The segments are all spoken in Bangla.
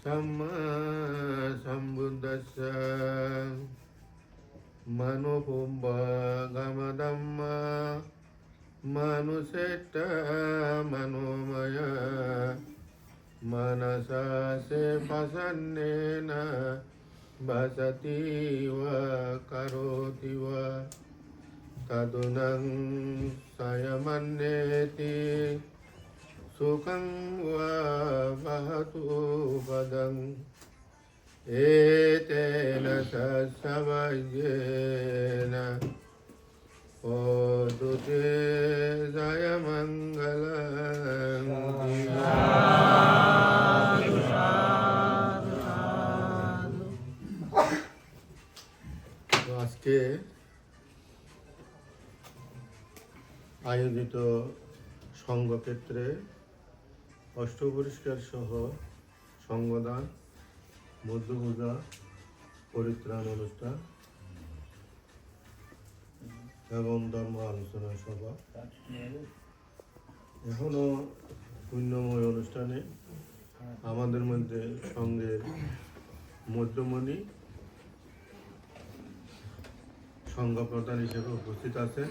Samma Sambuddhassa Manupumba Gamadamma Manusetta Manomaya Manasa se pasannena Basati va karoti va Tadunang sayamanneti Sukhang va bahatu padang Etena sasavajena Odute jaya mangalam আজকে আয়োজিত সংঘক্ষেত্রে অষ্টপরিষ্কার সহ সংগদান মধ্যপূজা পরিত্রাণ অনুষ্ঠান এবং ধর্ম আলোচনা সভা এখনো পুণ্যময় অনুষ্ঠানে আমাদের মধ্যে সঙ্গের মধ্যমণি সংঘ প্রধান হিসেবে উপস্থিত আছেন।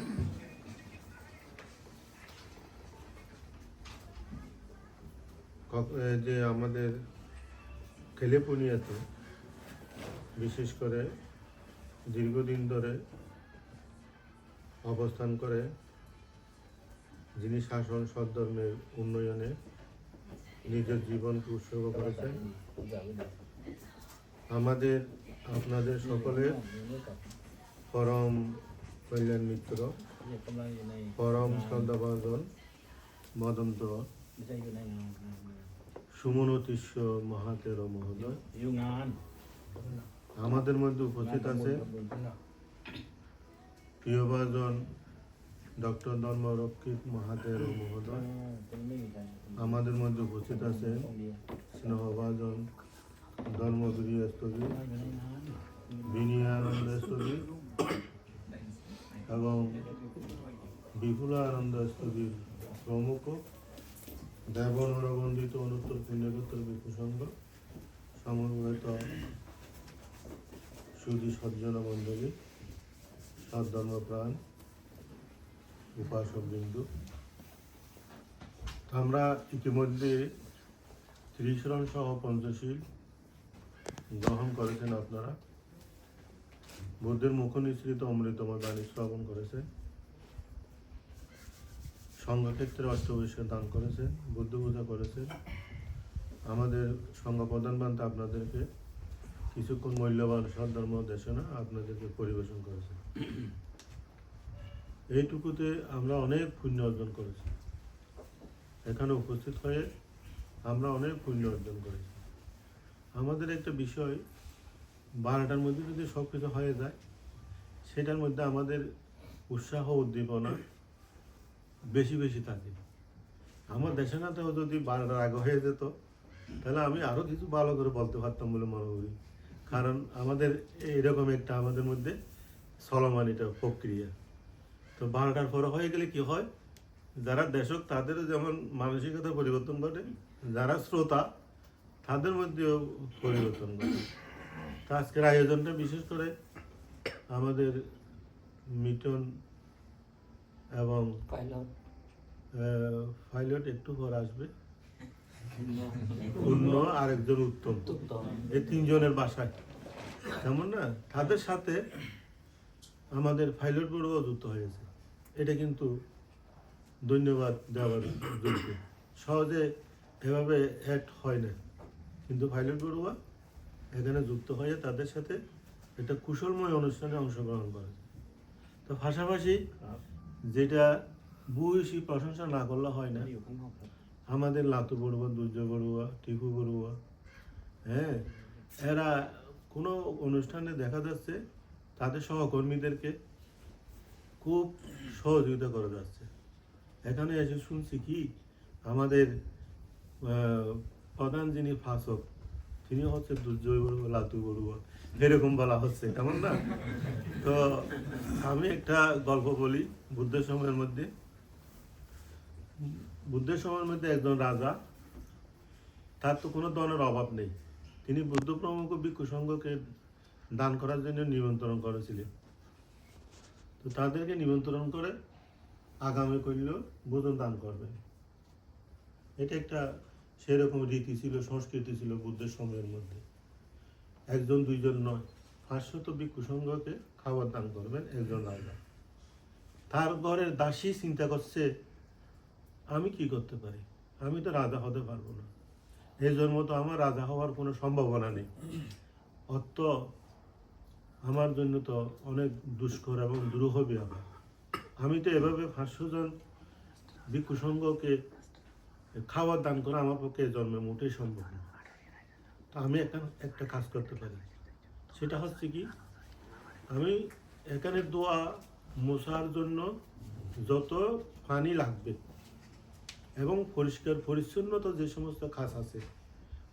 যে আমাদের খেলেপুনিয়াতে বিশেষ করে দীর্ঘদিন ধরে অবস্থান করে যিনি শাসন সদ্ধর্মের উন্নয়নে নিজের জীবনকে উৎসর্গ করেছেন, আমাদের আপনাদের সকলের পরম কল্যাণ মিত্র, পরম শ্রদ্ধাভাজন মদন্ত সুমনতীশ্ব মহাতের মহোদয় আমাদের মধ্যে উপস্থিত আছে। প্রিয়ভাজন ডক্টর ধর্মরক্ষিত মহাতের মহোদয় আমাদের মধ্যে উপস্থিত আছে। স্নেহভাজন ধর্মগুরু স্থগী বিনয়ানন্দ স্থগী এবং বিপুলানন্দ স্থগী প্রমুখ দেবনরবন্দিত অনুত্তর পুণ্যগোত্তর ভিক্ষু সংঘ সমবেত সুধী সজ্জন মণ্ডলী সদ্ধর্মপ্রাণ উপাসক বিন্দু, আমরা ইতিমধ্যে ত্রিশরণ সহ পঞ্চশীল গ্রহণ করেছেন। আপনারা বুদ্ধের মুখ নিঃসৃত অমৃতময় বাণী শ্রবণ করেছেন, সংঘক্ষেত্রে অষ্টবৈশ্য দান করেছেন, বুদ্ধ পূজা করেছেন। আমাদের সংঘ প্রধান বান্তা আপনাদেরকে কিছুক্ষণ মূল্যবান সদ্ধর্ম দেশনা আপনাদেরকে পরিবেশন করেছেন। এইটুকুতে আমরা অনেক পুণ্য অর্জন করেছি। এখানে উপস্থিত হয়ে আমরা অনেক পুণ্য অর্জন করেছি। আমাদের একটা বিষয় 12টার মধ্যে যদি সব কিছু হয়ে যায়, সেটার মধ্যে আমাদের উৎসাহ উদ্দীপনা বেশি বেশি থাকে। আমার দেশনাতেও যদি 12টার আগে হয়ে যেত তাহলে আমি আরও কিছু ভালো করে বলতে পারতাম বলে মনে করি। কারণ আমাদের এরকম একটা আমাদের মধ্যে চলমান এটা প্রক্রিয়া। তো 12টার পরে হয়ে গেলে কি হয়, যারা দর্শক তাদেরও যেমন মানসিকতা পরিবর্তন ঘটে, যারা শ্রোতা তাদের মধ্যেও পরিবর্তন ঘটে। তো আজকের আয়োজনটা বিশেষ করে আমাদের মিটন এবং পাইলট একটু পর আসবে, অন্য আরেকজন উত্তম, এই তিনজনের বাসায় তেমন না, তাদের সাথে আমাদের পাইলট বড়ুয়া যুক্ত হয়েছে। এটা কিন্তু ধন্যবাদ দেওয়ার যোগ্য। সহজে এভাবে অ্যাড হয় না, কিন্তু পাইলট বড়ুয়া এখানে যুক্ত হয়ে তাদের সাথে একটা কুশলময় অনুষ্ঠানে অংশগ্রহণ করে। তো পাশাপাশি যেটা ভূয়সী প্রশংসা না করলে হয় না, আমাদের লাতু বড়ুয়া, দুর্জয় বড়ুয়া, টিকু বড়ুয়া, হ্যাঁ, এরা কোনো অনুষ্ঠানে দেখা যাচ্ছে তাদের সহকর্মীদেরকে খুব সহযোগিতা করে যাচ্ছে। এখানে এসে শুনছি কি আমাদের প্রধান যিনি ফাঁসক তিনি হচ্ছে দুর্জয় বড়ুয়া, লাতু বড়ুয়া, এরকম বলা হচ্ছে, কেমন না? তো আমি একটা গল্প বলি। বুদ্ধের সময়ের মধ্যে একজন রাজা, তার তো কোনো ধনের অভাব নেই, তিনি বৌদ্ধ প্রমুখ ভিক্ষু সংঘকে দান করার জন্য নিমন্ত্রণ করেছিলেন। তো তাদেরকে নিমন্ত্রণ করে আগামী করল ভোজন দান করবেন। এটা একটা সেরকম রীতি ছিল, সংস্কৃতি ছিল বুদ্ধের সময়ের মধ্যে। একজন দুইজন নয়, 500 ভিক্ষু সংঘকে খাবার দান করবেন একজন রাজা। তার ঘরের দাসী চিন্তা করছে, আমি কি করতে পারি, আমি তো রাজা হতে পারবো না, এই জন্ম তো আমার রাজা হওয়ার কোনো সম্ভাবনা নেই, অত আমার জন্য তো অনেক দুষ্কর এবং দুরূহ ব্যাপার। আমি তো এভাবে 500 জন ভিক্ষু সংঘকে খাবার দান করা আমার পক্ষে জন্মে মোটেই সম্ভব না। তো আমি একটা কাজ করতে পারি, সেটা হচ্ছে কি, আমি এখানে দোয়া মোছার জন্য যত পানি লাগবে এবং পরিষ্কার পরিচ্ছন্নতা যে সমস্ত কাজ আছে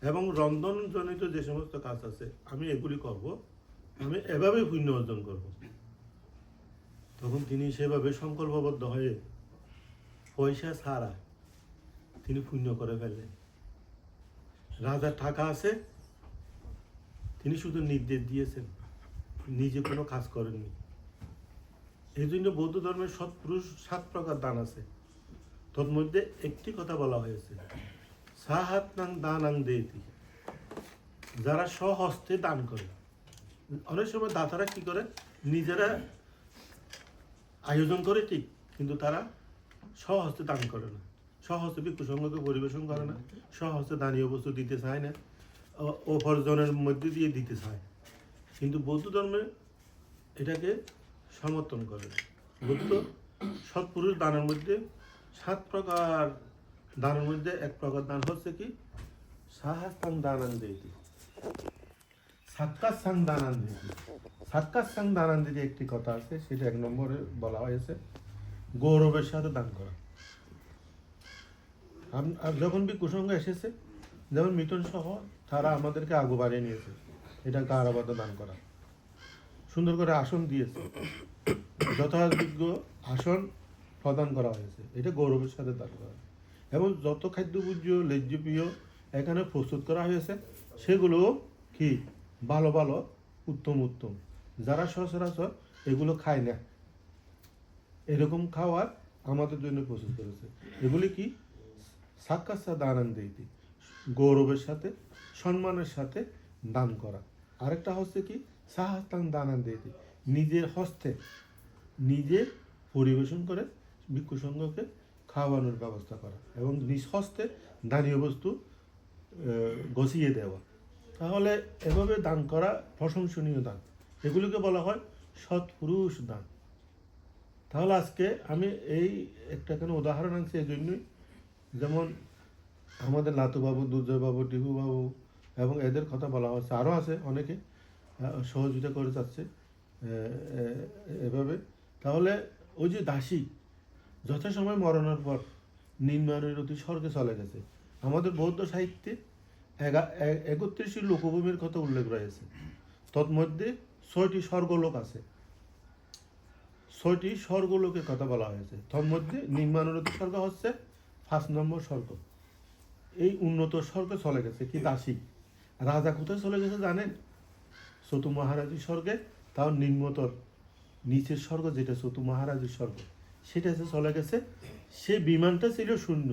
এবং রন্ধনজনিত যে সমস্ত কাজ আছে আমি এগুলি করব, আমি এভাবে পুণ্য অর্জন করব। তখন তিনি সেভাবে সংকল্পবদ্ধ হয়ে পয়সা ছাড়া তিনি পুণ্য করে ফেললেন। রাজার টাকা আছে, তিনি শুধু নির্দেশ দিয়েছেন, নিজে কোনো কাজ করেননি। এই জন্য বৌদ্ধ ধর্মের সৎপুরুষ 7 প্রকার দান আছে। তোর মধ্যে একটি কথা বলা হয়েছে, সাহাত্নাং দানাং দেতি, যারা স্বহস্তে দান করে। অনেক সময় দাতারা কি করে, নিজেরা আয়োজন করে ঠিক, কিন্তু তারা স্বহস্তে দান করে না, স্বহস্তে ভিক্ষু সংঘকে পরিবেশন করে না, স্বহস্তে দানীয় বস্তু দিতে চায় না, উপার্জনের মধ্যে দিয়ে দিতে চায়। কিন্তু বৌদ্ধ ধর্মে এটাকে সমর্থন করে। বৌদ্ধ সৎপুরুষ দানের মধ্যে 7 প্রকার দানের মধ্যে এক প্রকার দান হচ্ছে কি, সাহাস্তাং দানান দেতি, সাক্কাসাং দানান দেতি। সাক্কাসাং দানান দেতি একটি কথা আছে, সেটা 1 নম্বরে বলা হয়েছে, গৌরবের সাথে দান করা। আর যখন ভিক্ষু সংঘ এসেছে, যেমন মিটন সহ তারা আমাদেরকে আগু বাড়িয়ে নিয়েছে, এটা কারাবাদ দান করা। সুন্দর করে আসন দিয়েছে, যথাযোগ্য আসন প্রদান করা হয়েছে, এটা গৌরবের সাথে দান করা। এবং যত খাদ্যভোজ্য লেজ্জপ্রিয় এখানে প্রস্তুত করা হয়েছে সেগুলো কি ভালো ভালো উত্তম উত্তম, যারা সচরাচর এগুলো খায় না, এরকম খাওয়ার আমাদের জন্য প্রস্তুত করেছে। এগুলি কি, সাক্কাসা দানান দেইতি, গৌরবের সাথে সম্মানের সাথে দান করা। আরেকটা হচ্ছে কি, সাহাস্তাং দানান দেইতি, নিজের হস্তে নিজে পরিবেশন করে ভিক্ষু সংঘকে খাওয়ানোর ব্যবস্থা করা এবং নিজ হস্তে দানীয় বস্তু গছিয়ে দেওয়া। তাহলে এভাবে দান করা প্রশংসনীয় দান, এগুলোকে বলা হয় সৎপুরুষ দান। তাহলে আজকে আমি এই একটা কেন উদাহরণ আনছি এই জন্যই, যেমন আমাদের লাতুবাবু, দুর্জয়বাবু, টিপুবাবু এবং এদের কথা বলা হচ্ছে, আরও আছে অনেকে সহযোগিতা করে যাচ্ছে এভাবে। তাহলে ওই যে দাসী যথাসময় মরণের পর নিম্নানুরতি স্বর্গে চলে গেছে। আমাদের বৌদ্ধ সাহিত্যে 31টি লোকভূমির কথা উল্লেখ রয়েছে, তন্মধ্যে 6টি স্বর্গলোক আছে, 6টি স্বর্গলোকের কথা বলা হয়েছে। তন্মধ্যে নিম্নানুরতি স্বর্গ হচ্ছে 5 নম্বর স্বর্গ। এই উন্নত স্বর্গে চলে গেছে কি দাসী। রাজা কোথায় চলে গেছে জানেন? চতু মহারাজের স্বর্গে, তাও নিম্নতর নিচের স্বর্গ যেটা চতু মহারাজের স্বর্গ, সেটা চলে গেছে। সেই বিমানটা ছিল শূন্য,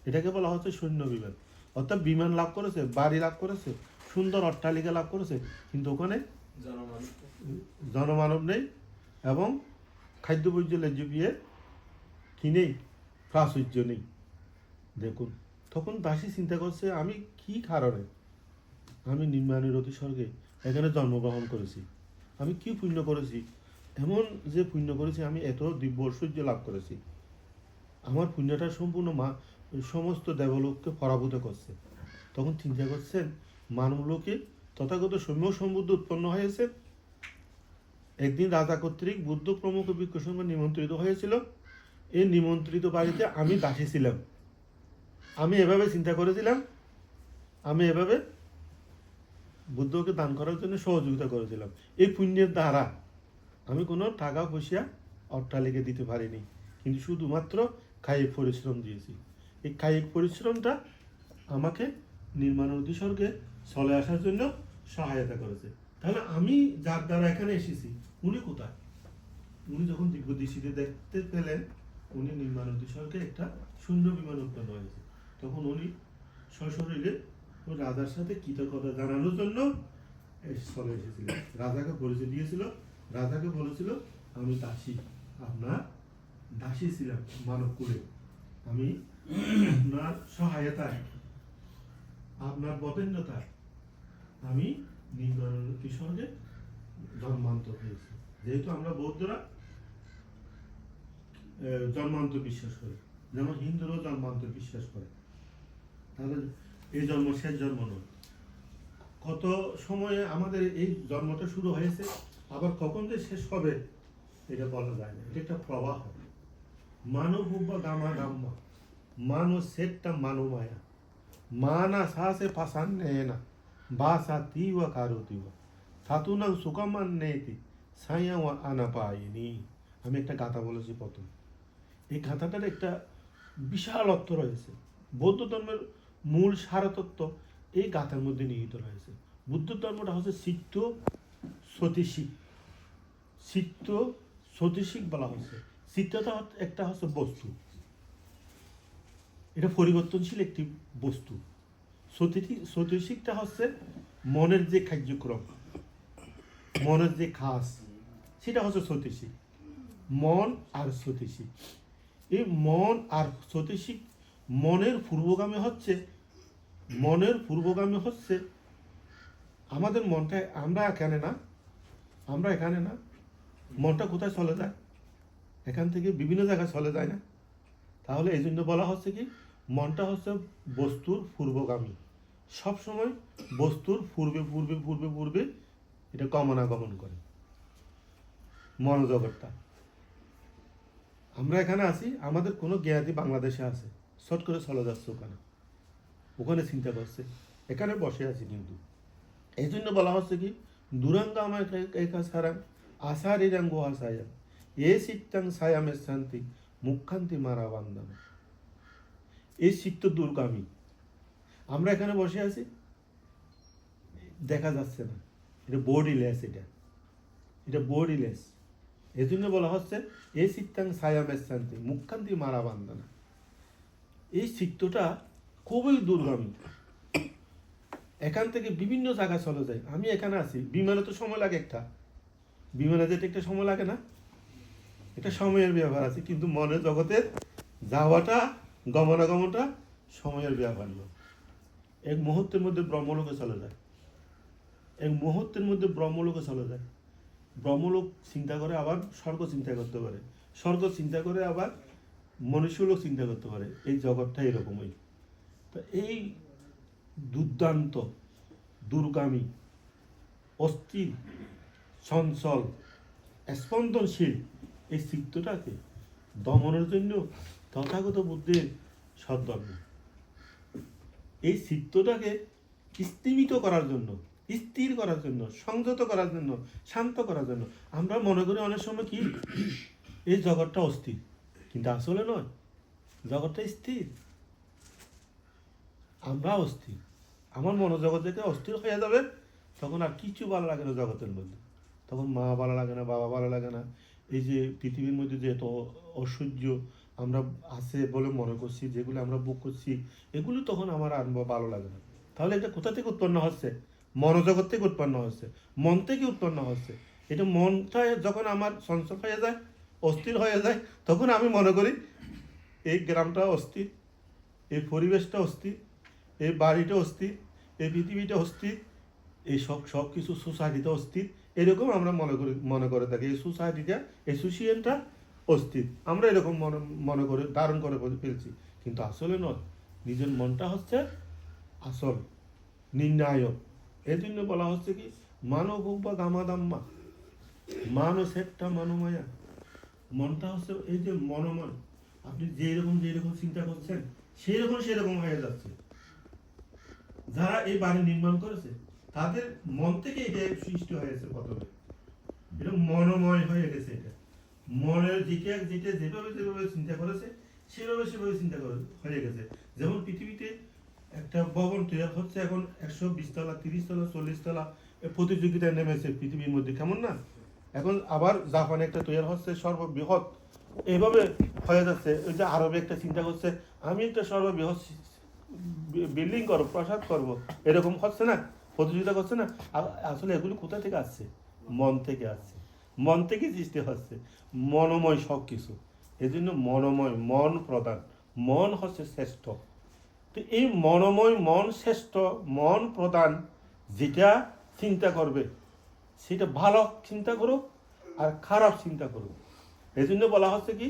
এটাকে বলা হচ্ছে শূন্য বিমান। অর্থাৎ বিমান লাভ করেছে, বাড়ি লাভ করেছে, সুন্দর অট্টালিকা লাভ করেছে, কিন্তু ওখানে জনমানব নেই এবং খাদ্যবর্জ্য লেজ্জপিয়ে কি নেই, প্রাচুর্য নেই। দেখুন, তখন দাসী চিন্তা করছে, আমি কি কারণে আমি নিম্নানুরতি স্বর্গে এখানে জন্মগ্রহণ করেছি, আমি কি পুণ্য করেছি, এমন যে পুণ্য করেছি, আমি এত দিব্য ঐশ্বর্য লাভ করেছি, আমার পুণ্যটা সম্পূর্ণ সমস্ত দেবলোককে পরাভূত করছে। তখন চিন্তা করছেন, মানবলোকে তথাগত সৌম্য সম্বুদ্ধ উৎপন্ন হয়েছে। একদিন রাজা কর্তৃক বুদ্ধ প্রমুখ ভিক্ষু সংঘ নিমন্ত্রিত হয়েছিল। এই নিমন্ত্রিত বাড়িতে আমি দাসী ছিলাম। আমি এভাবে চিন্তা করেছিলাম, আমি এভাবে বুদ্ধকে দান করার জন্য সহযোগিতা করেছিলাম। এই পুণ্যের দ্বারা আমি কোনো টাকা পয়সা অট্টালিকা দিতে পারিনি, কিন্তু শুধুমাত্র কায়িক পরিশ্রম দিয়েছি। এই কায়িক পরিশ্রমটা আমাকে নির্মাণাধি স্বর্গে চলে আসার জন্য সহায়তা করেছে। তাহলে আমি যার দ্বারা এখানে এসেছি উনি কোথায়? উনি যখন দিব্যদৃষ্টিতে দেখতে পেলেন উনি নির্মাণোদ্দেশ্যকে একটা শূন্য বিমান উৎপন্ন হয়েছে, তখন উনি সশরীরে রাজার সাথে কৃতজ্ঞতা জানানোর জন্য চলে এসেছিলেন। রাজাকে পরিচয় দিয়েছিল, রাজাকে বলেছিল আমি দাসী, আপনার দাসী ছিলাম মানব কুলে, আমি আপনার সহায়তায় আপনার বতেন্দ্রতায় আমি কিশোরকে জন্মান্তর হয়েছি। যেহেতু আমরা বৌদ্ধরা জন্মান্তর বিশ্বাস করে, যেমন হিন্দুরাও জন্মান্তর বিশ্বাস করে, তাহলে এই জন্ম শেষ জন্ম নয়। কত সময়ে আমাদের এই জন্মটা শুরু হয়েছে, আবার কখন যে শেষ হবে এটা বলা যায় না, এটা একটা প্রবাহ। মানব বা গামা গাম্মা মানো সেটটা মানো মায়া মানা সাসে পাসান না বা সা তিওয়া কারো তিওয়া সাতুনাং সুকামান নেতি সাইয়া আনা পাইনি। আমি একটা গাথা বলেছি প্রথম, এই গাথাটার একটা বিশাল অর্থ রয়েছে। বৌদ্ধ ধর্মের মূল সারতত্ত্ব এই গাথার মধ্যে নিহিত রয়েছে। বুদ্ধ ধর্মটা হচ্ছে চিত্ত সতীশিক, চিত্ত সতীশিক বলা হচ্ছে। চিত্তটা একটা হচ্ছে বস্তু, এটা পরিবর্তনশীল একটি বস্তু। সতীশিকটা হচ্ছে মনের যে কার্যক্রম, মনের যে খাস, সেটা হচ্ছে সতীশিক। মন আর সতীশিক, এই মন আর সতীশিক মনের পূর্বগামী হচ্ছে আমাদের মনটা। আমরা এখানে না, মনটা কোথায় চলে যায়? এখান থেকে বিভিন্ন জায়গায় চলে যায় না? তাহলে এই জন্য বলা হচ্ছে কি মনটা হচ্ছে বস্তুর পূর্বগামী, সবসময় বস্তুর পূর্বে পূর্বে পূর্বে পূর্বে এটা গমনাগমন করে মনোজগৎটা। আমরা এখানে আছি, আমাদের কোনো জ্ঞাতি বাংলাদেশে আছে, শর্ট করে চলে যাচ্ছে ওখানে চিন্তা করছে, এখানে বসে আছি। কিন্তু এই জন্য বলা হচ্ছে কি দুরাঙ্গা আমার একা সারাং আশারিরাং গোহা সায়াম এ চিত্তাং সায়ামের শান্তি মুখান্তি মারা বান্দাম। এই চিত্ত দুর্গামী। আমরা এখানে বসে আছি, দেখা যাচ্ছে না, এটা বডিলেস, এটা বডিলেস। এই জন্য বলা হচ্ছে এই চিত্তাং সায়ামের শান্তি মুখান্তি মারা বান্দানা। এই চিত্তটা খুবই দুর্গামী, এখান থেকে বিভিন্ন জায়গায় চলে যায়। আমি এখানে আছি, বিমানে তো সময় লাগে, বিমানে যেতে একটা সময় লাগে না, এটা সময়ের ব্যাপার আছে। কিন্তু মনের জগতের যাওয়াটা, গমনাগমনটা সময়ের ব্যাপার নয়। এক মুহূর্তের মধ্যে ব্রহ্মলোকে চলে যায়, ব্রহ্মলোক চিন্তা করে আবার স্বর্গ চিন্তা করতে পারে, স্বর্গ চিন্তা করে আবার মনুষ্যলোক চিন্তা করতে পারে। এই জগৎটা এরকমই। তো এই দুর্দান্ত দুর্গামী অস্থির চঞ্চল স্পন্দনশীল এই চিত্তটাকে দমনের জন্য তথাগত বুদ্ধের সদ্ধর্ম। এই চিত্তটাকে স্থিমিত করার জন্য, স্থির করার জন্য, সংযত করার জন্য, শান্ত করার জন্য। আমরা মনে করি অনেক সময় কি এই জগৎটা অস্থির, কিন্তু আসলে নয়, জগৎটা স্থির, আমরা অস্থির। আমার মনোজগৎ থেকে অস্থির হয়ে যাবে, তখন আর কিছু ভালো লাগে না জগতের মধ্যে। তখন মা ভালো লাগে না, বাবা ভালো লাগে না। এই যে পৃথিবীর মধ্যে যে এত ঐশ্বর্য আমরা আছে বলে মনে করছি, যেগুলো আমরা বুক করছি, এগুলো তখন আমার আর ভালো লাগে না। তাহলে এটা কোথা থেকে উৎপন্ন হচ্ছে? মনোজগৎ থেকে উৎপন্ন হচ্ছে, মন থেকে উৎপন্ন হচ্ছে। এটা মনটা যখন আমার চঞ্চল হয়ে যায়, অস্থির হয়ে যায়, তখন আমি মনে করি এই গ্রামটা অস্থির, এই পরিবেশটা অস্থির, এই বাড়িটা অস্থির, এই পৃথিবীটা অস্থির, এই সব কিছু সোসাইটিটা অস্থির। এরকম আমরা মনে করে থাকি এই সোসাইটিটা, এই সোশিয়ালটা অস্থির। আমরা এরকম মনে করে ধারণ করে ফেলছি, কিন্তু আসলে নয়। নিজের মনটা হচ্ছে আসল নির্ণায়ক। এই জন্য বলা হচ্ছে কি মানব বা গামাদাম্মা মানো সেটটা মানোমায়া। মনটা হচ্ছে এই যে মনোময়, আপনি যেরকম চিন্তা করছেন সেরকম হয়ে যাচ্ছে। যারা এই বাড়ি নির্মাণ করেছে তাদের মন থেকে এটা সৃষ্টি হয়েছে প্রথমে, এটা মনোময় হয়ে গেছে। এটা মনের যেটা যেভাবে চিন্তা করেছে সেভাবে চিন্তা হয়ে গেছে। যেমন পৃথিবীতে একটা ভবন তৈরি হচ্ছে এখন 120 তলা 30 তলা 40 তলা প্রতিযোগিতায় নেমেছে পৃথিবীর মধ্যে, কেমন না? এখন আবার জাপানে একটা তৈরি হচ্ছে সর্ববৃহৎ, এইভাবে হয়ে যাচ্ছে। ওই যে আরবে একটা চিন্তা করছে আমি একটা সর্ববৃহৎ বিল্ডিং করবো, প্রাসাদ করবো, এরকম হচ্ছে না, প্রতিযোগিতা করছে না। আসলে এগুলো কোথা থেকে আসছে? মন থেকে আসছে, মন থেকে সৃষ্টি হচ্ছে, মনোময় সব কিছু। এই জন্য মনোময়, মন প্রধান, মন হচ্ছে শ্রেষ্ঠ। তো এই মনোময় মন শ্রেষ্ঠ, মন প্রধান, যেটা চিন্তা করবে সেটা ভালো চিন্তা করো আর খারাপ চিন্তা করো। এই জন্য বলা হচ্ছে কি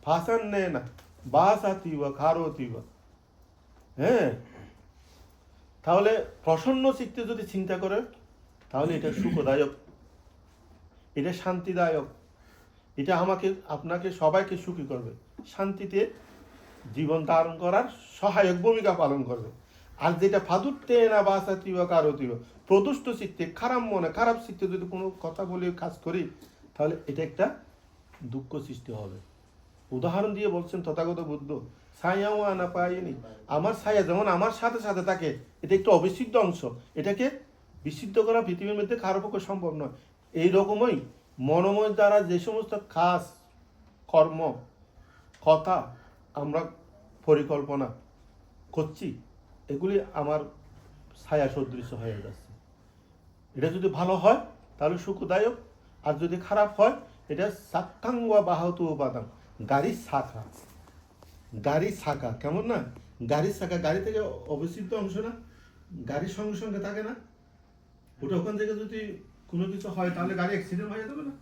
ফাঁসান নেয় না বাসাতিবা খারতিবা। হ্যাঁ, তাহলে প্রসন্ন চিত্তে যদি চিন্তা করে তাহলে এটা সুখদায়ক, এটা শান্তিদায়ক, এটা আমাকে আপনাকে সবাইকে সুখী করবে, শান্তিতে জীবন ধারণ করার সহায়ক ভূমিকা পালন করবে। আর যেটা ফাদুরতে না বাসাতিব কারতিব, প্রদুষ্ট চিত্তে, খারাপ মনে খারাপ চিত্তে যদি কোনো কথা বলে কাজ করি তাহলে এটা একটা দুঃখ সৃষ্টি হবে। উদাহরণ দিয়ে বলছেন তথাগত বুদ্ধ, ছায়াও আনা পাইনি, আমার ছায়া যেমন আমার সাথে সাথে থাকে, এটা একটু অবিশুদ্ধ অংশ, এটাকে বিশুদ্ধ করা পৃথিবীর মধ্যে কারো পক্ষে সম্ভব নয়। এইরকমই মনোময় দ্বারা যে সমস্ত কাজ কর্ম কথা আমরা পরিকল্পনা করছি এগুলি আমার ছায়া সদৃশ হয়ে যাচ্ছে। এটা যদি ভালো হয় তাহলে সুখদায়ক, আর যদি খারাপ হয় এটা সাক্ষাঙ্গ বাহত উপাদান, গাড়ির শাখা, গাড়ির শাখা কেমন না? গাড়ির শাখা গাড়ি থেকে অবশিষ্ট অংশ না, গাড়ির সঙ্গে সঙ্গে থাকে না, ওটা ওখান থেকে যদি কোনো কিছু হয় তাহলে গাড়ি অ্যাক্সিডেন্ট হয়ে যাবে না,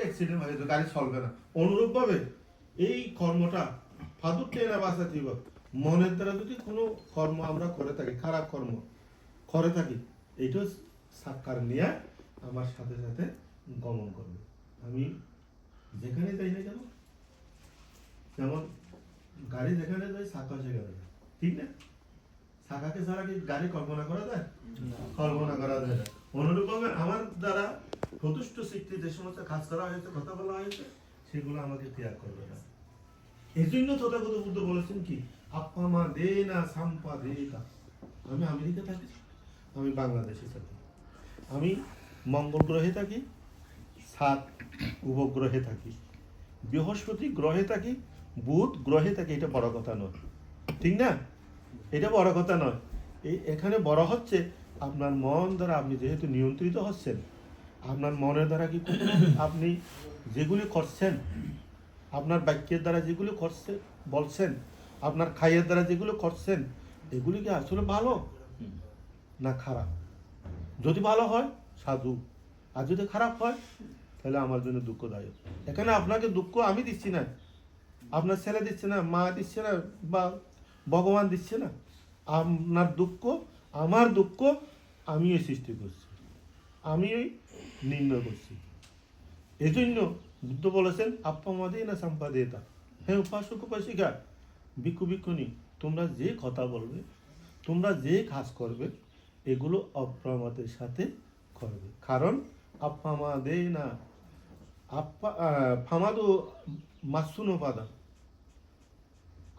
অ্যাক্সিডেন্ট হয়ে যাবে, গাড়ি চলবে না। অনুরূপভাবে এই কর্মটা ফাদুরতে না বাঁচাতিব, মনের দ্বারা যদি কোনো কর্ম আমরা করে থাকি, খারাপ কর্ম করে থাকি, এইটা সাক্ষার নিয়ে আমার সাথে সাথে গমন করবে। আমি যেখানে যাই না কেন, যেমন গাড়ি যেখানে যায় শাখা সেখানে যায়, ঠিক না? শাখাকে ছাড়া কি গাড়ি কল্পনা করা যায়? কল্পনা করা যায় না। অনুরূপভাবে আমার দ্বারা প্রতুষ্ট সৃষ্টি যে সমস্ত কাজ করা হয়েছে, কথা বলা হয়েছে, সেগুলো আমাকে ত্যাগ করবে না। এই জন্য তথাগত বুদ্ধ বলেছেন কি আপ্পামা দে না সাম্পা দেকা। আমি আমেরিকা থাকি, আমি বাংলাদেশে থাকি, আমি মঙ্গল গ্রহে থাকি, 7 উপগ্রহে থাকি, বৃহস্পতি গ্রহে থাকি, বুধ গ্রহে থাকি, এটা বড় কথা নয়, ঠিক না? এটা বড় কথা নয়। এখানে বড় হচ্ছে আপনার মন দ্বারা আপনি যেহেতু নিয়ন্ত্রিত হচ্ছেন, আপনার মনের দ্বারা কি আপনি যেগুলি করছেন, আপনার বাক্যের দ্বারা যেগুলো করছেন বলছেন, আপনার খাইয়ের দ্বারা যেগুলো করছেন, এগুলি কি আসলে ভালো না খারাপ? যদি ভালো হয় সাধু, আর যদি খারাপ হয় তাহলে আমার জন্য দুঃখদায়ক। এখানে আপনাকে দুঃখ আমি দিচ্ছি না, আপনার ছেলে দিচ্ছে না, মা দিচ্ছে না, বা ভগবান দিচ্ছে না। আপনার দুঃখ আমার দুঃখ আমিই সৃষ্টি করছি, আমিই নির্ণয় করছি। এই জন্য বুদ্ধ বলেছেন আপ্পামাদে না সম্পাদেতা। হ্যাঁ উপাসক উপাসিকা, ভিক্ষু ভিক্ষুণী, তোমরা যে কথা বলবে, তোমরা যে কাজ করবে, এগুলো অপ্রমাদের সাথে করবে। কারণ আপ্পামাদে না ফামাদু মাসুনোপাদা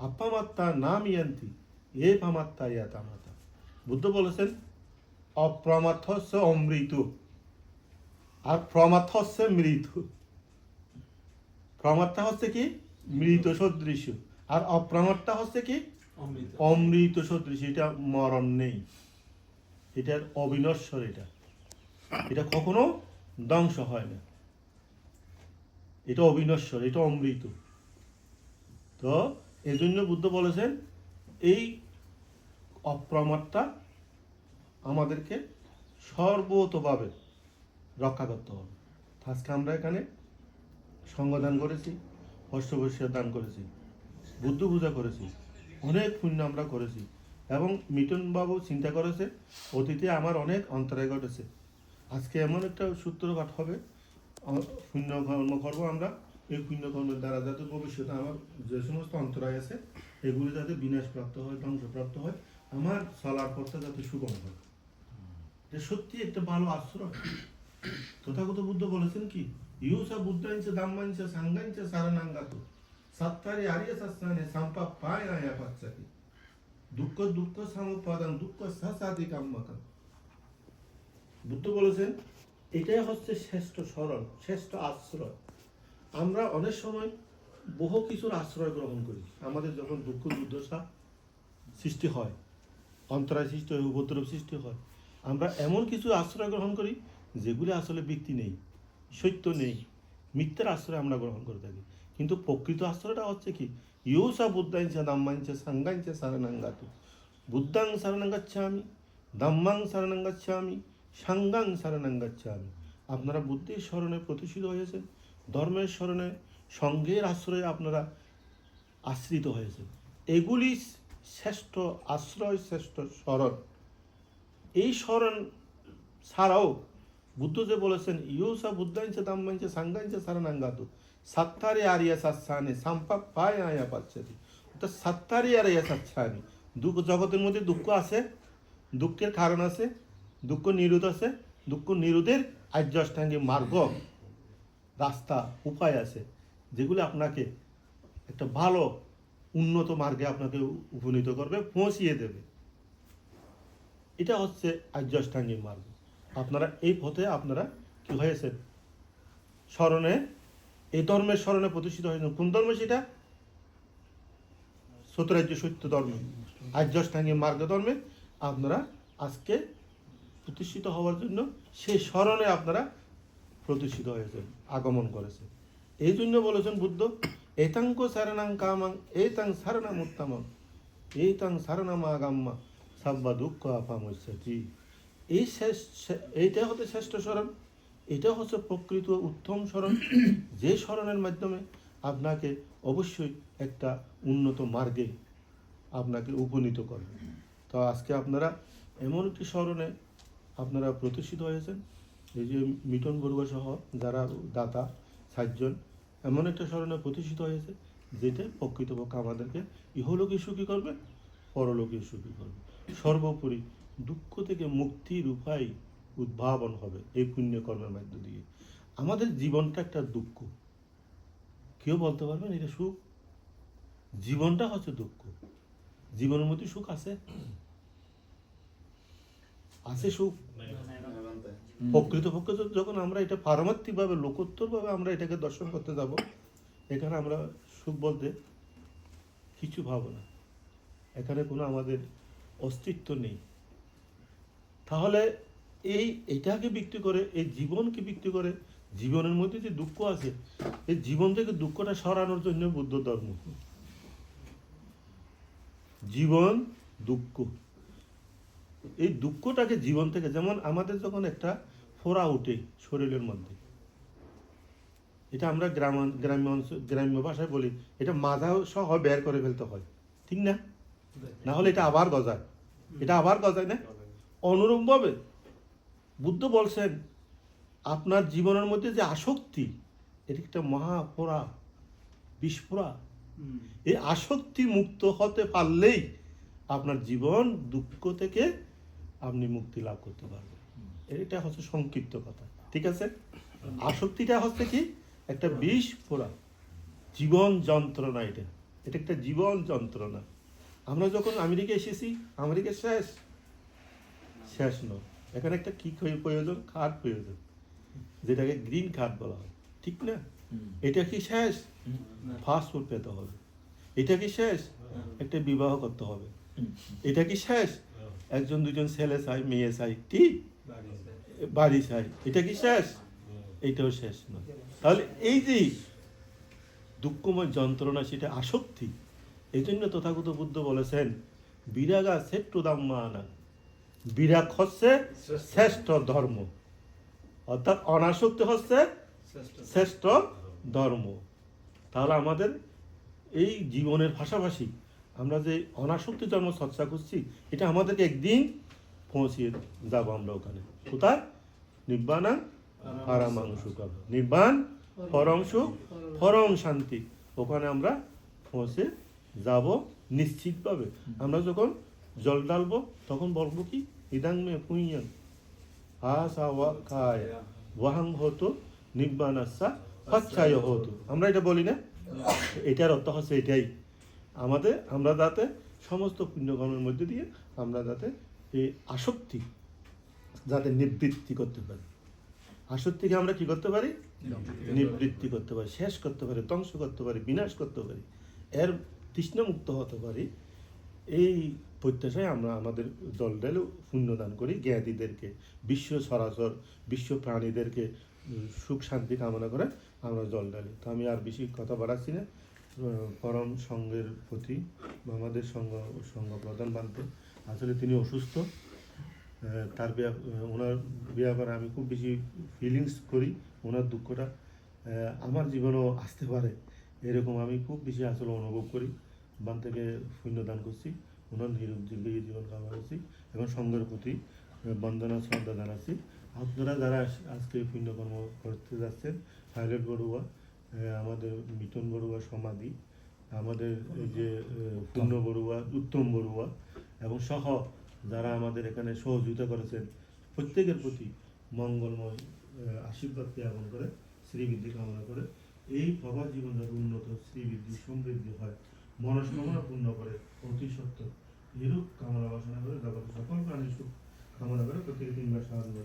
আপ্পামাত্তা নাম ইয়ান্তি এ ফামাত্তা ইয়াতামাতা। বুদ্ধ বলেছেন অপ্রমাথ হচ্ছে অমৃত, আর প্রমাথ হচ্ছে মৃত। প্রমাত্তা হচ্ছে কি মৃত সদৃশ, আর অপ্রমাত্তা হচ্ছে কি অমৃত সদৃশ। এটা মরণ নেই, এটার অবিনশ্বর, এটা কখনো ধ্বংস হয় না, এটা অবিনশ্বর, এটা অমৃত। তো এই জন্য বুদ্ধ বলেছেন এই অপ্রমাত্তা আমাদেরকে সর্বতভাবে রক্ষা করতে হবে। আজকে আমরা এখানে সঙ্গদান করেছি, অষ্টবৈশ্য দান করেছি, বুদ্ধ পূজা করেছি, অনেক পুণ্য আমরা করেছি, এবং মিটনবাবু চিন্তা করেছে অতীতে আমার অনেক অন্তরায় ঘটেছে। আজকে এমন একটা সূত্রপাত হবে, পুণ্য কর্ম করবো আমরা, এই পুণ্যকর্মের দ্বারা যাতে ভবিষ্যতে আমার যে সমস্ত অন্তরায় আছে এগুলি যাতে বিনাশপ্রাপ্ত হয়, ধ্বংসপ্রাপ্ত হয়, আমার চলার পথটা যাতে সুগম হয়। এটা সত্যি একটা ভালো আশ্রয়। তথাগত বুদ্ধ বলেছেন কি ইউসা বুদ্ধাঞ্চ দাম্মাঞ্চ সাঙ্গাঞ্চ সারানাঙ্গাত সাত্তারে আরিয়া সাস্তানে সাম্পা পায় আয়া পাচ্ছাকি। দুঃখ দুঃখ সমুপাদান দুঃখ সাসাদি কাম্মাকাম। বুদ্ধ বলেছেন এটাই হচ্ছে শ্রেষ্ঠ শরণ, শ্রেষ্ঠ আশ্রয়। আমরা অনেক সময় বহু কিছুর আশ্রয় গ্রহণ করি। আমাদের যখন দুঃখ দুর্দশা সৃষ্টি হয়, অন্তরায় সৃষ্টি হয়, উপদ্রব সৃষ্টি হয়, আমরা এমন কিছু আশ্রয় গ্রহণ করি যেগুলি আসলে ভিত্তি নেই, সত্য নেই, মিথ্যার আশ্রয় আমরা গ্রহণ করে থাকি। কিন্তু প্রকৃত আশ্রয়টা হচ্ছে কি, ইউসা বুদ্ধাঞ্চা দাম্মাঞ্চা সাঙ্গাঞ্চা সারণাঙ্গাতু। বুদ্ধাং শরণাঙ্গাচ্ছামি, দাম্মাং শরণাঙ্গাচ্ছামি, সাঙ্গাং শরণাঙ্গাচ্ছামি। আপনারা বুদ্ধির স্মরণে প্রতিষ্ঠিত হয়েছেন, ধর্মের স্মরণে, সঙ্ঘের আশ্রয়ে আপনারা আশ্রিত হয়েছেন। এগুলি শ্রেষ্ঠ আশ্রয়, শ্রেষ্ঠ স্মরণ। এই স্মরণ ছাড়াও বুদ্ধ যে বলেছেন ইউসা বুদ্ধাঞ্চা দাম্মাঞ্চা সাঙ্গাঞ্চা শরণাঙ্গাতু সাত্তারি আরিয়া সাচ্ছানি সাম্পা পায় আয়া পাচ্ছাতি। অর্থাৎ সাত্তারি আরিয়া সাচ্ছানি, দুঃখ জগতের মধ্যে দুঃখ আছে, দুঃখের কারণ আছে, দুঃখ নিরোধ আছে, দুঃখ নিরোধের আর্যাষ্টাঙ্গিক মার্গ, রাস্তা, উপায় আছে, যেগুলো আপনাকে একটা ভালো উন্নত মার্গে আপনাকে উপনীত করবে, পৌঁছিয়ে দেবে। এটা হচ্ছে আর্যাষ্টাঙ্গিক মার্গ। আপনারা এই পথে আপনারা কি হয়েছেন, স্মরণে, এই ধর্মের স্মরণে প্রতিষ্ঠিত হয়েছেন। কোন ধর্ম সেটা? চতুরার্য সত্য ধর্মে, আর্যাষ্টাঙ্গিক মার্গ ধর্মে আপনারা আজকে প্রতিষ্ঠিত হওয়ার জন্য সেই স্মরণে আপনারা প্রতিষ্ঠিত হয়েছেন, আগমন করেছেন। এই জন্য বলেছেন বুদ্ধ এতাঙ্ক সারণাং কামাং এতাং সারণাম উত্তমং এতাং সারণাম আগাম্মা সাব্বা দুঃখ আপামস্যাতি। এইটা হচ্ছে শ্রেষ্ঠ স্মরণ, এটা হচ্ছে প্রকৃত উত্তম স্মরণ, যে স্মরণের মাধ্যমে আপনাকে অবশ্যই একটা উন্নত মার্গে আপনাকে উপনীত করবে। তো আজকে আপনারা এমন একটি স্মরণে আপনারা প্রতিষ্ঠিত হয়েছেন, এই যে মিটন বড়ুয়া সহ যারা দাতা 7 জন এমন একটা স্মরণে প্রতিষ্ঠিত হয়েছে, যেটা প্রকৃতপক্ষে আমাদেরকে ইহলোকে সুখী করবে, পরলোকে সুখী করবে। সর্বোপরি দুঃখ থেকে মুক্তির উপায় উদ্ভাবন হবে এই পুণ্যকর্মের মধ্য দিয়ে। আমাদের জীবনটা একটা দুঃখ, কেউ বলতে পারবেন এটা সুখ? জীবনটা হচ্ছে দুঃখ। জীবনের মধ্যে সুখ আছে? আছে সুখ? প্রকৃতপক্ষে যখন আমরা এটা পারমার্থিকভাবে, লোকোত্তরভাবে আমরা এটাকে দর্শন করতে যাব, এখানে আমরা সুখ বলতে কিছু ভাবো না, এখানে কোনো আমাদের অস্তিত্ব নেই। তাহলে এটাকে বিক্রি করে, এই জীবনকে বিক্রি করে, জীবনের মধ্যে যে দুঃখ আছে, এই জীবন থেকে দুঃখটা সরানোর জন্য বুদ্ধ ধর্ম। জীবন দুঃখ, এই দুঃখটাকে জীবন থেকে, যেমন আমাদের যখন একটা ফোড়া ওঠে শরীরের মধ্যে, এটা আমরা গ্রাম্য ভাষায় বলি, এটা মাজা সহ বের করে ফেলতে হয়, ঠিক না? না হলে এটা আবার গজায়, এটা আবার গজায় না? অনুরূপভাবে বুদ্ধ বলছেন আপনার জীবনের মধ্যে যে আসক্তি, এটা একটা মহাফোড়া, বিস্ফোরা। এই আসক্তি মুক্ত হতে পারলেই আপনার জীবন দুঃখ থেকে আপনি মুক্তি লাভ করতে পারবেন। এটা হচ্ছে সংক্ষিপ্ত কথা, ঠিক আছে? আসক্তিটা হচ্ছে কি, একটা বিষ ফোড়া, জীবন যন্ত্রণা। এটা একটা জীবন যন্ত্রণা। আমরা যখন আমেরিকা এসেছি, আমেরিকা শেষ নয়, এখানে একটা কি প্রয়োজন, কার্ড প্রয়োজন, যেটাকে গ্রিন কার্ড বলা হয়, ঠিক না? এটা কি শেষ? পাসপোর্ট পেতে হবে। এটা কি শেষ? একটা বিবাহ করতে হবে। এটা কি শেষ? 1-2 ছেলে চাই, মেয়ে চাই, ঠিক, বাড়ি চাই। এটা কি শেষ? এটাও শেষ নয়। তাহলে এই যে দুঃখময় যন্ত্রণা, সেটা আসক্তি। এই জন্য তথাগত বুদ্ধ বলেছেন বিরাগা সেট্টু দাম্মানা, বিরাগ হচ্ছে শ্রেষ্ঠ ধর্ম, অর্থাৎ অনাসক্তি হচ্ছে শ্রেষ্ঠ ধর্ম। তাহলে আমাদের এই জীবনের পাশাপাশি আমরা যে অনাসক্তি ধর্ম চর্চা করছি, এটা আমাদেরকে একদিন পৌঁছিয়ে যাব আমরা ওখানে। কোথায়? নিব্বানা পরমাং সুখম, নির্বাণ পরম সুখ, পরম শান্তি। ওখানে আমরা পৌঁছে যাব নিশ্চিতভাবে। আমরা যখন জল ঢালবো তখন বলবো কি, ইদাং মে পুণ্যং আশা ওয়াক্ষায় ওয়াহাং হতো নিব্বানাসা হতো। আমরা এটা বলি না? এটার অর্থ হচ্ছে এটাই, আমরা যাতে সমস্ত পুণ্যকর্মের মধ্যে দিয়ে আমরা যাতে এই আসক্তি যাতে নিবৃত্তি করতে পারি, আসক্তিকে আমরা কি করতে পারি, নিবৃত্তি করতে পারি, শেষ করতে পারি, ধ্বংস করতে পারি, বিনাশ করতে পারি, এর তৃষ্ণামুক্ত হতে পারি। এই প্রত্যাশায় আমরা আমাদের জল ঢেলে পুণ্যদান করি জ্ঞাতিদেরকে, বিশ্ব সরাসর বিশ্ব প্রাণীদেরকে সুখ শান্তি কামনা করে আমরা জল ঢালি। তো আমি আর বেশি কথা বাড়াচ্ছি না। পরম সঙ্গের প্রতি আমাদের সঙ্গ প্রধান বানতে আসলে তিনি অসুস্থ, তার ওনার ব্যাপারে আমি খুব বেশি ফিলিংস করি, ওনার দুঃখটা আমার জীবনেও আসতে পারে এরকম আমি খুব বেশি আসলে অনুভব করি। বান থেকে পুণ্যদান করছি, ওনার নিরোগ দীর্ঘ জীবন কামনা করছি এবং সঙ্গের প্রতি বন্দনা শ্রদ্ধা জানাচ্ছি। আপনারা যারা আজকে পুণ্যকর্ম করতে যাচ্ছেন, পাইলট বড়ুয়া, আমাদের মিটন বড়ুয়া সমাধি, আমাদের এই যে পূর্ণ বড়ুয়া, উত্তম বড়ুয়া এবং সহ যারা আমাদের এখানে সহযোগিতা করেছেন, প্রত্যেকের প্রতি মঙ্গলময় আশীর্বাদ জ্ঞাপন করে শ্রীবৃদ্ধি কামনা করে এই প্রবাদ জীবন যাতে উন্নত শ্রীবৃদ্ধি সমৃদ্ধি হয়, মনস্কামনা পূর্ণ করে অতি সত্য এরূপ কামনা বাসনা করে জগতের সকল প্রাণীর সুখ কামনা করে প্রত্যেকে 3 বার সাহায্য